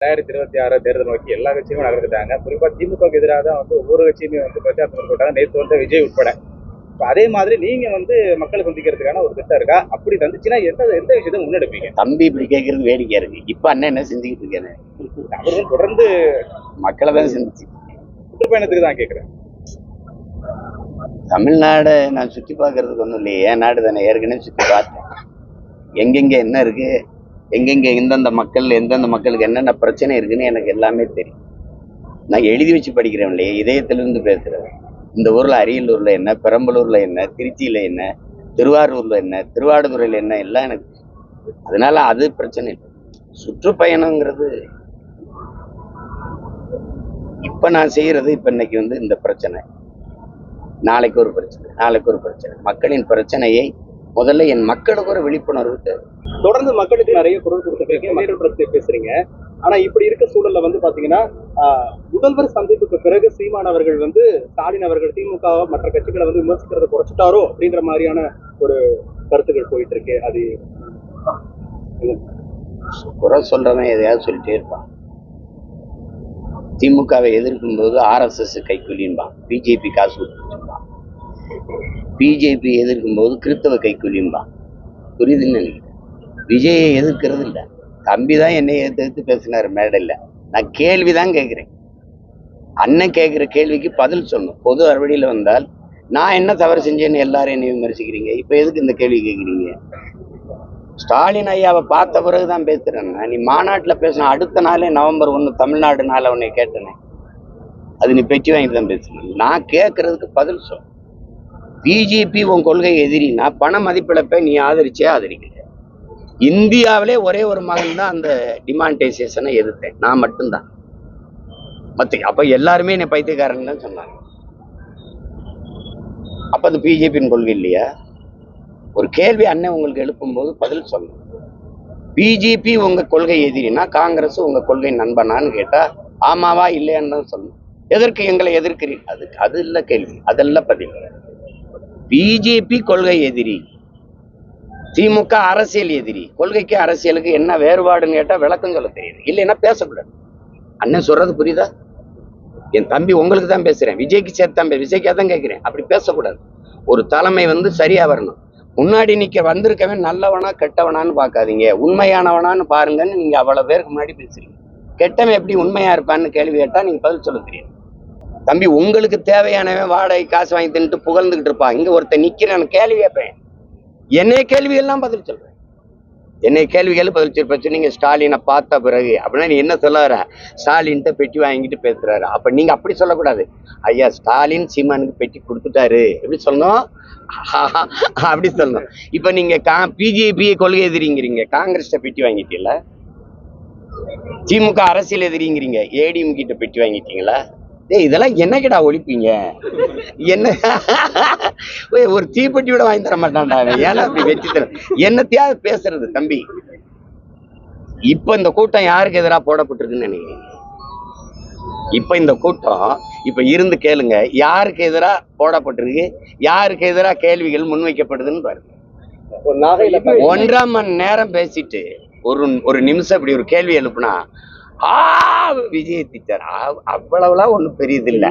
2026 தேர்தல் நோக்கி எல்லா கட்சியுமே நகர்ந்துட்டாங்க. குறிப்பா திமுகவுக்கு எதிராக தான் ஒவ்வொரு கட்சியுமே பிரச்சாரத்தில் போட்டாங்க. நேற்று விஜய் உட்பட. அதே மாதிரி நீங்க மக்களை சந்திக்கிறதுக்கான ஒரு திட்டம் இருக்கா? அப்படி தந்துச்சுன்னா எந்த விஷயத்தை முன்னெடுப்பீங்க? தம்பி இப்படி கேட்கறது வேடிக்கையா இருக்கு. இப்ப அண்ணன் என்ன செஞ்சுக்கிட்டு இருக்காரு? அவரும் தொடர்ந்து மக்களை தான் செஞ்சு சுற்றுப்பயணத்துக்கு தான் கேட்கிறேன். தமிழ்நாடு நான் சுத்தி பார்க்கறதுக்கு ஒண்ணும் இல்லையே. என் நாடு தானே, ஏற்கனவே சுத்தி பார்த்தேன். எங்கெங்க என்ன இருக்கு, எங்கெங்க எந்தெந்த மக்களுக்கு என்னென்ன பிரச்சனை இருக்குன்னு எனக்கு எல்லாமே தெரியும். நான் எழுதி வச்சு படிக்கிறேன் இல்லையே, இதயத்திலிருந்து பேசுறேன். இந்த ஊர்ல அரியலூர்ல என்ன, பெரம்பலூர்ல என்ன, திருச்சியில என்ன, திருவாரூர்ல என்ன, திருவாடுதுறையில என்ன, எல்லாம் எனக்கு. அதனால அது பிரச்சனை இல்லை. சுற்றுப்பயணங்கிறது இப்ப நான் செய்யறது, இப்ப இன்னைக்கு இந்த பிரச்சனை, நாளைக்கு ஒரு பிரச்சனை, மக்களின் பிரச்சனையை முதல்ல என் மக்களுக்கு ஒரு விழிப்புணர்வு தேவை. தொடர்ந்து மக்களுக்கு நிறைய குரல் கொடுத்து பேசுறீங்க. ஆனா இப்படி இருக்க சூழல்ல பாத்தீங்கன்னா, முதல்வர் சந்திப்புக்கு பிறகு சீமான் அவர்கள் ஸ்டாலின் அவர்கள் திமுக மற்ற கட்சிகளை விமர்சிக்கிறத குறைச்சிட்டாரோ அப்படின்ற மாதிரியான ஒரு கருத்துக்கள் போயிட்டு இருக்கு. அது குறை சொல்றவன் எதையாவது சொல்லிட்டே இருப்பான். திமுகவை எதிர்க்கும் போது RSS கைக்கூலின்பான், பிஜேபி காசு கொடுத்துருப்பான். பிஜேபி எதிர்க்கும் போது கிறிஸ்தவ கைக்கூலின்பான். புரியுதுன்னு நினைக்கிறேன். விஜயை எதிர்க்கிறது இல்லை. தம்பி தான் என்னை எதிர்த்து பேசினார் மேடையில். நான் கேள்விதான் கேட்கிறேன். அண்ணன் கேட்கிற கேள்விக்கு பதில் சொல்லணும். பொது அறுவடையில் வந்தால் நான் என்ன தவறு செஞ்சேன்னு எல்லாரும் என்னை விமர்சிக்கிறீங்க. இப்ப எதுக்கு இந்த கேள்வி கேட்குறீங்க? ஸ்டாலின் ஐயாவை பார்த்த பிறகுதான் பேசுறேன். நீ மாநாட்டில் பேசின அடுத்த நாளே நவம்பர் 1 தமிழ்நாடு நாள் உன்னை கேட்டேனே, அது நீ பெட்டி வாங்கிட்டு தான் பேசுனேன். நான் கேட்கறதுக்கு பதில் சொல். பிஜேபி உன் கொள்கை எதிரினா பண மதிப்பிழப்பை நீ ஆதரிக்கல. இந்தியாவிலே ஒரே ஒரு மகன் தான் அந்த டிமானிட்டைசேஷனை எதிர்த்தேன், நான் மட்டும்தான். அப்ப எல்லாருமே என்னை பைத்தியக்காரன் தான் சொன்னாங்க. அப்ப அது பிஜேபியின் கொள்கை இல்லையா? ஒரு கேள்வி அண்ணன் உங்களுக்கு எழுப்பும் போது பதில் சொல்லணும். பிஜேபி உங்க கொள்கை எதிரினா காங்கிரஸ் உங்க கொள்கை நண்பனான்னு கேட்டா ஆமாவா இல்லையான்னு தான் சொல்லணும். எதற்கு எங்களை எதிர்க்கிறீங்க? அது இல்ல கேள்வி, அதெல்லாம் பதில். பிஜேபி கொள்கை எதிரி, திமுக அரசியல் எதிரி. கொள்கைக்கு அரசியலுக்கு என்ன வேறுபாடுன்னு கேட்டா விளக்கம் சொல்ல தெரியுது, இல்லைன்னா பேசக்கூடாது. அண்ணன் சொல்றது புரியுதா? என் தம்பி உங்களுக்கு தான் பேசுறேன், விஜய்க்கு சேர்த்து விஜய்க்காக தான் கேட்கிறேன். அப்படி பேசக்கூடாது. ஒரு தலைமை சரியா வரணும். முன்னாடி வந்திருக்கவன் நல்லவனா கெட்டவனான்னு பார்க்காதீங்க, உண்மையானவனான்னு பாருங்கன்னு நீங்க அவ்வளவு பேருக்கு முன்னாடி பேசுறீங்க. கெட்டவன் எப்படி உண்மையா இருப்பான்னு கேள்வி கேட்டா நீங்க பதில் சொல்ல தெரியும். தம்பி உங்களுக்கு தேவையானவன் வாடகை காசு வாங்கி தின்னுட்டு புகழ்ந்துகிட்டு இருப்பான். இங்க ஒருத்தர் நிக்கிறேன், கேள்வி கேட்பேன். என்னைய கேள்விகள்லாம் பதில் சொல்றேன். என்னை கேள்விகள் பதில் சொல்ல. நீங்க ஸ்டாலினை பார்த்த பிறகு அப்படின்னா நீ என்ன சொல்ல வர? ஸ்டாலின்ட்ட பெட்டி வாங்கிட்டு பேசுறாரு. அப்ப நீங்க அப்படி சொல்லக்கூடாது. ஐயா ஸ்டாலின் சீமானுக்கு பெட்டி கொடுத்துட்டாரு எப்படி சொல்லணும்? அப்படி சொல்லணும். இப்ப நீங்க பிஜேபி கொள்கை எதிரிங்கிறீங்க, காங்கிரஸ் பெட்டி வாங்கிட்டீங்களா? திமுக அரசியல் எதிரிங்கிறீங்க, ஏடிஎம் கிட்ட பெட்டி வாங்கிட்டீங்களா? இதெல்லாம் என்னக்கிடா ஒழிப்பீங்க? என்ன ஒரு தீப்பெட்டி விட வாங்கி தர மாட்டான்டா. ஏன்னா அப்படி வெற்றி தர என்னத்தையாவது பேசுறது தம்பி. இப்ப இந்த கூட்டம் யாருக்கு எதிராக போடப்பட்டிருக்குன்னு நினைக்கிறீங்க? இப்ப இந்த கூட்டம் இப்ப இருந்து கேளுங்க, யாருக்கு எதிராக போடப்பட்டிருக்கு, யாருக்கு எதிராக கேள்விகள் முன்வைக்கப்படுதுன்னு பாருங்க. 1.5 மணி நேரம் பேசிட்டு ஒரு நிமிஷம் இப்படி ஒரு கேள்வி எழுப்புனா விஜய் திட்டார், அவ்வளவுலாம் ஒண்ணும் பெரியது இல்லை.